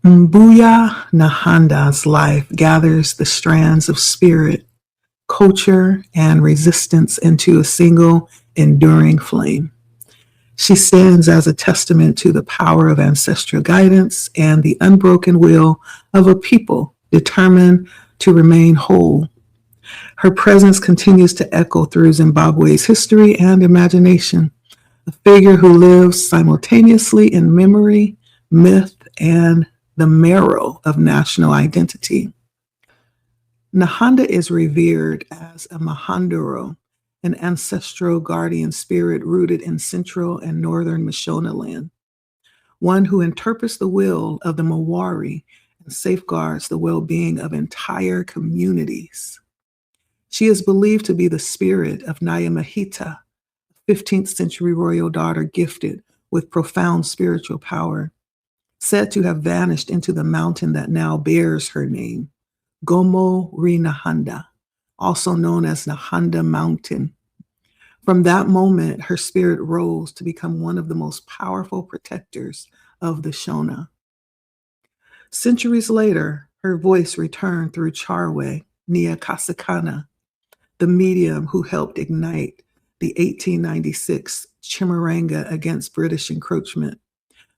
Mbuya Nehanda's life gathers the strands of spirit, culture, and resistance into a single enduring flame. She stands as a testament to the power of ancestral guidance and the unbroken will of a people determined to remain whole. Her presence continues to echo through Zimbabwe's history and imagination, a figure who lives simultaneously in memory, myth, and the marrow of national identity. Nehanda is revered as a Mahandaro, an ancestral guardian spirit rooted in central and northern Mashonaland, one who interprets the will of the Mawari and safeguards the well-being of entire communities. She is believed to be the spirit of Nyamahita, 15th century royal daughter gifted with profound spiritual power, said to have vanished into the mountain that now bears her name, Gomo Ri Nehanda, also known as Nehanda Mountain. From that moment, her spirit rose to become one of the most powerful protectors of the Shona. Centuries later, her voice returned through Charwe, Nia Kasakana, the medium who helped ignite the 1896 Chimaranga against British encroachment.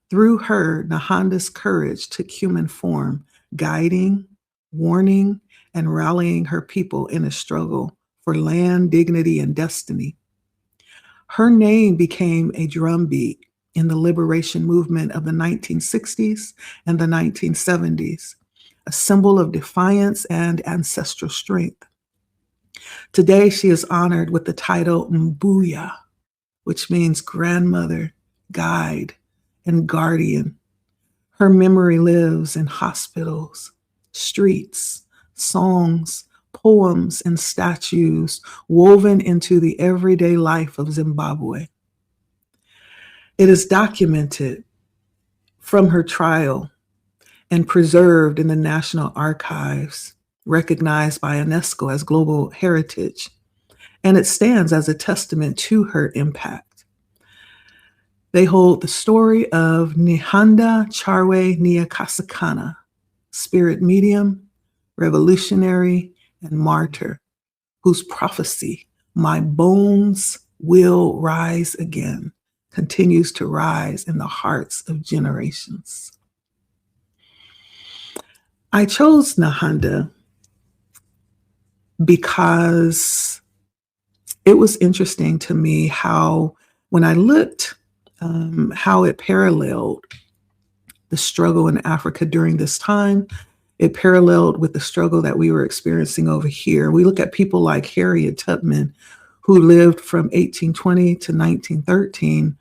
Through her, Nehanda's courage took human form, guiding, warning, and rallying her people in a struggle for land, dignity, and destiny. Her name became a drumbeat in the liberation movement of the 1960s and the 1970s, a symbol of defiance and ancestral strength. Today, she is honored with the title Mbuya, which means grandmother, guide, and guardian. Her memory lives in hospitals, streets, songs, poems, and statues woven into the everyday life of Zimbabwe. It is documented from her trial and preserved in the National Archives, recognized by UNESCO as global heritage, and it stands as a testament to her impact. They hold the story of Nehanda Charwe Nia Kasakana, spirit medium, revolutionary, and martyr, whose prophecy, "My bones will rise again," continues to rise in the hearts of generations. I chose Nehanda because it was interesting to me how, when I looked, how it paralleled the struggle in Africa during this time, it paralleled with the struggle that we were experiencing over here. We look at people like Harriet Tubman, who lived from 1820 to 1913.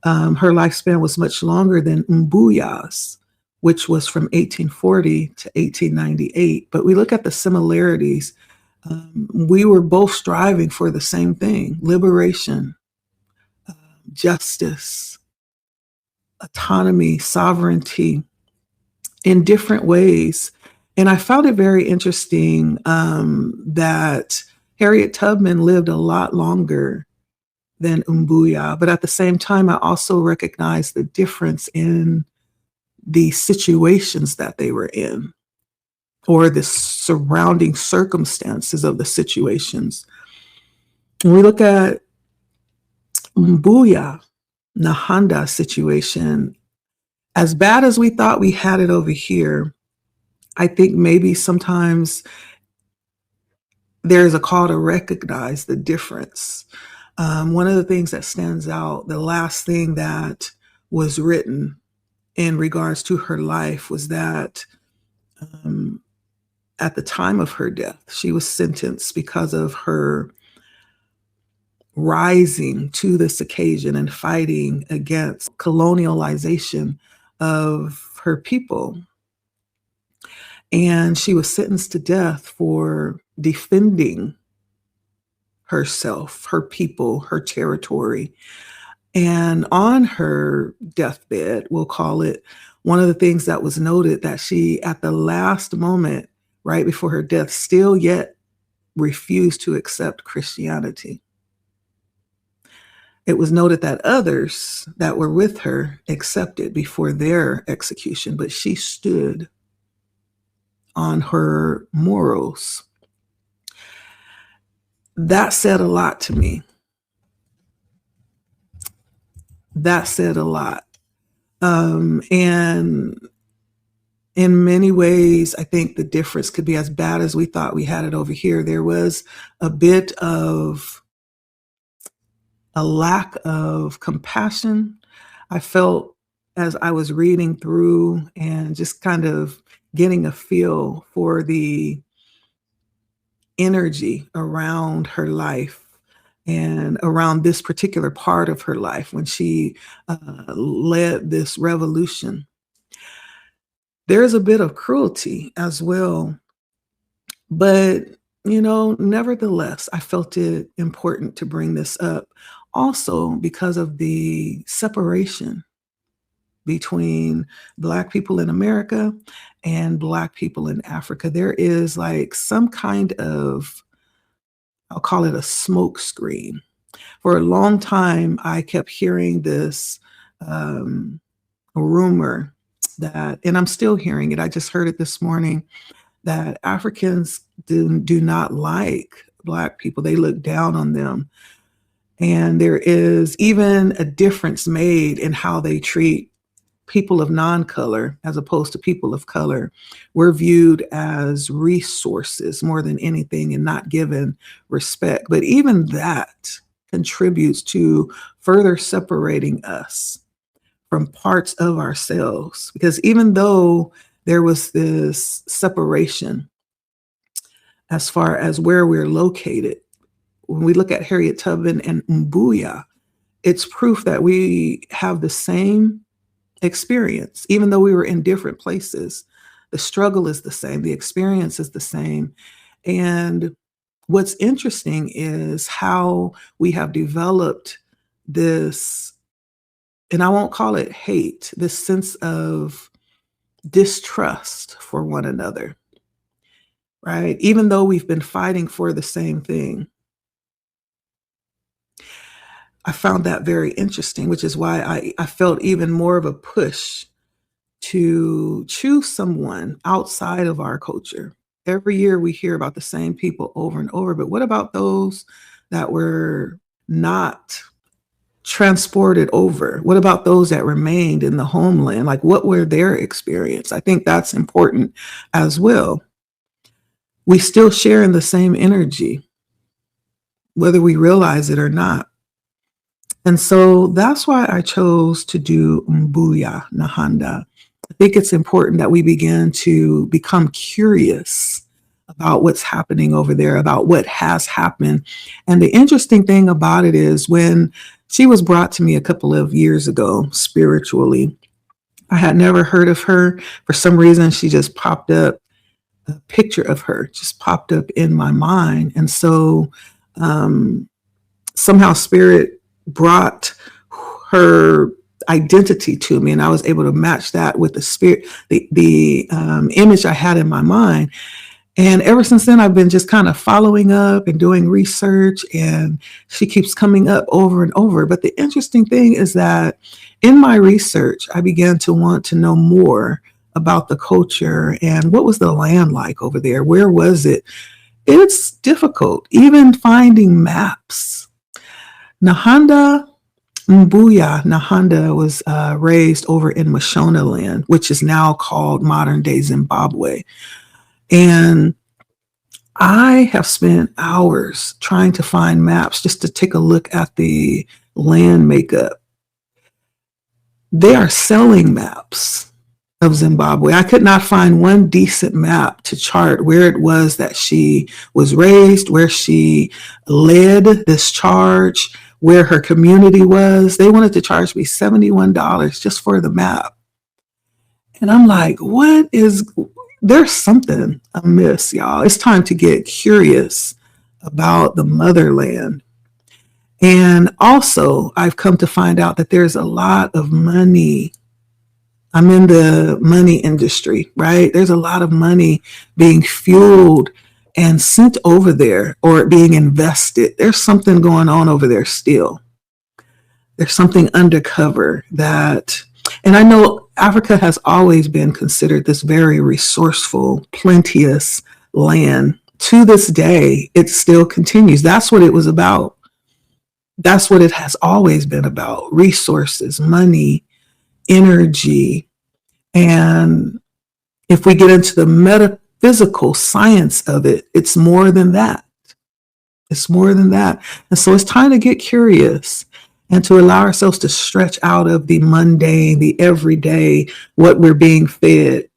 Her lifespan was much longer than Mbuya's, which was from 1840 to 1898. But we look at the similarities. We were both striving for the same thing: liberation, justice, autonomy, sovereignty, in different ways. And I found it very interesting that Harriet Tubman lived a lot longer than Mbuya, but at the same time, I also recognized the difference in the situations that they were in, or the surrounding circumstances of the situations. When we look at Mbuya Nehanda situation, as bad as we thought we had it over here, I think maybe sometimes there's a call to recognize the difference. One of the things that stands out, the last thing that was written in regards to her life, was that at the time of her death, she was sentenced because of her rising to this occasion and fighting against colonialization of her people. And she was sentenced to death for defending herself, her people, her territory. And on her deathbed, we'll call it, one of the things that was noted, that she, at the last moment, right before her death, still yet refused to accept Christianity. It was noted that others that were with her accepted before their execution, but she stood on her morals. That said a lot to me. That said a lot. And in many ways, I think the difference could be as bad as we thought we had it over here. There was a bit of a lack of compassion. I felt as I was reading through and just kind of getting a feel for the energy around her life and around this particular part of her life when she led this revolution. There's a bit of cruelty as well, but nevertheless, I felt it important to bring this up also because of the separation between Black people in America and Black people in Africa. There is like some kind of, I'll call it a smoke screen. For a long time, I kept hearing this rumor that, and I'm still hearing it, I just heard it this morning, that Africans do not like Black people. They look down on them. And there is even a difference made in how they treat people of non-color as opposed to people of color. We're viewed as resources more than anything and not given respect. But even that contributes to further separating us from parts of ourselves. Because even though there was this separation as far as where we're located, when we look at Harriet Tubman and Mbuya, it's proof that we have the same experience, even though we were in different places. The struggle is the same, the experience is the same. And what's interesting is how we have developed this, and I won't call it hate, this sense of distrust for one another, right? Even though we've been fighting for the same thing. I found that very interesting, which is why I felt even more of a push to choose someone outside of our culture. Every year we hear about the same people over and over, but what about those that were not transported over? What about those that remained in the homeland? Like, what were their experience? I think that's important as well. We still share in the same energy, whether we realize it or not. And so that's why I chose to do Mbuya Nehanda. I think it's important that we begin to become curious about what's happening over there, about what has happened. And the interesting thing about it is when she was brought to me a couple of years ago spiritually, I had never heard of her. For some reason, she just popped up, a picture of her just popped up in my mind. And so somehow spirit brought her identity to me, and I was able to match that with the spirit, the image I had in my mind. And ever since then, I've been just kind of following up and doing research, and she keeps coming up over and over. But the interesting thing is that in my research, I began to want to know more about the culture and what was the land like over there? Where was it? It's difficult, even finding maps. Mbuya Nehanda was raised over in Mashonaland, which is now called modern day Zimbabwe. And I have spent hours trying to find maps just to take a look at the land makeup. They are selling maps of Zimbabwe. I could not find one decent map to chart where it was that she was raised, where she led this charge, where her community was. They wanted to charge me $71 just for the map. And I'm like, there's something amiss, y'all. It's time to get curious about the motherland. And also, I've come to find out that there's a lot of money. I'm in the money industry, right? There's a lot of money being fueled and sent over there or being invested. There's something going on over there still. There's something undercover that, and I know Africa has always been considered this very resourceful, plenteous land. To this day, it still continues. That's what it was about. That's what it has always been about: resources, money, energy. And if we get into the metaphysical science of it, it's more than that. It's more than that. And so it's time to get curious and to allow ourselves to stretch out of the mundane, the everyday, what we're being fed.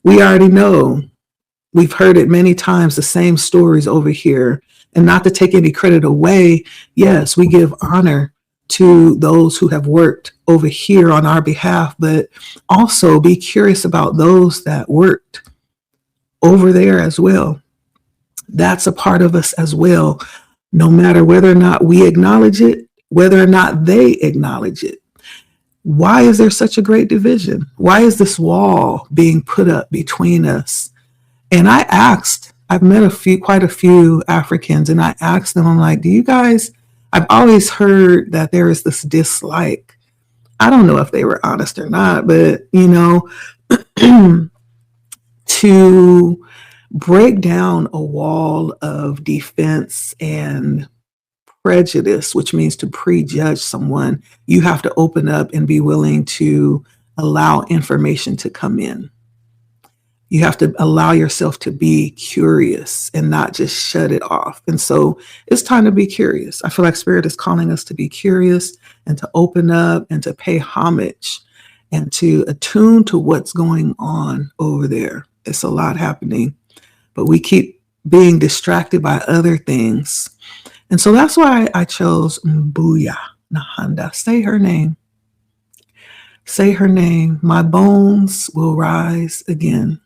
We already know. We've heard it many times, the same stories over here. And not to take any credit away, yes, we give honor to those who have worked over here on our behalf, but also be curious about those that worked over there as well. That's a part of us as well, no matter whether or not we acknowledge it, whether or not they acknowledge it. Why is there such a great division? Why is this wall being put up between us? And I've met quite a few Africans, and I asked them, I'm like, do you guys, I've always heard that there is this dislike. I don't know if they were honest or not, but, to break down a wall of defense and prejudice, which means to prejudge someone, you have to open up and be willing to allow information to come in. You have to allow yourself to be curious and not just shut it off. And so it's time to be curious. I feel like Spirit is calling us to be curious and to open up and to pay homage and to attune to what's going on over there. It's a lot happening, but we keep being distracted by other things. And so that's why I chose Mbuya Nehanda. Say her name. Say her name. My bones will rise again.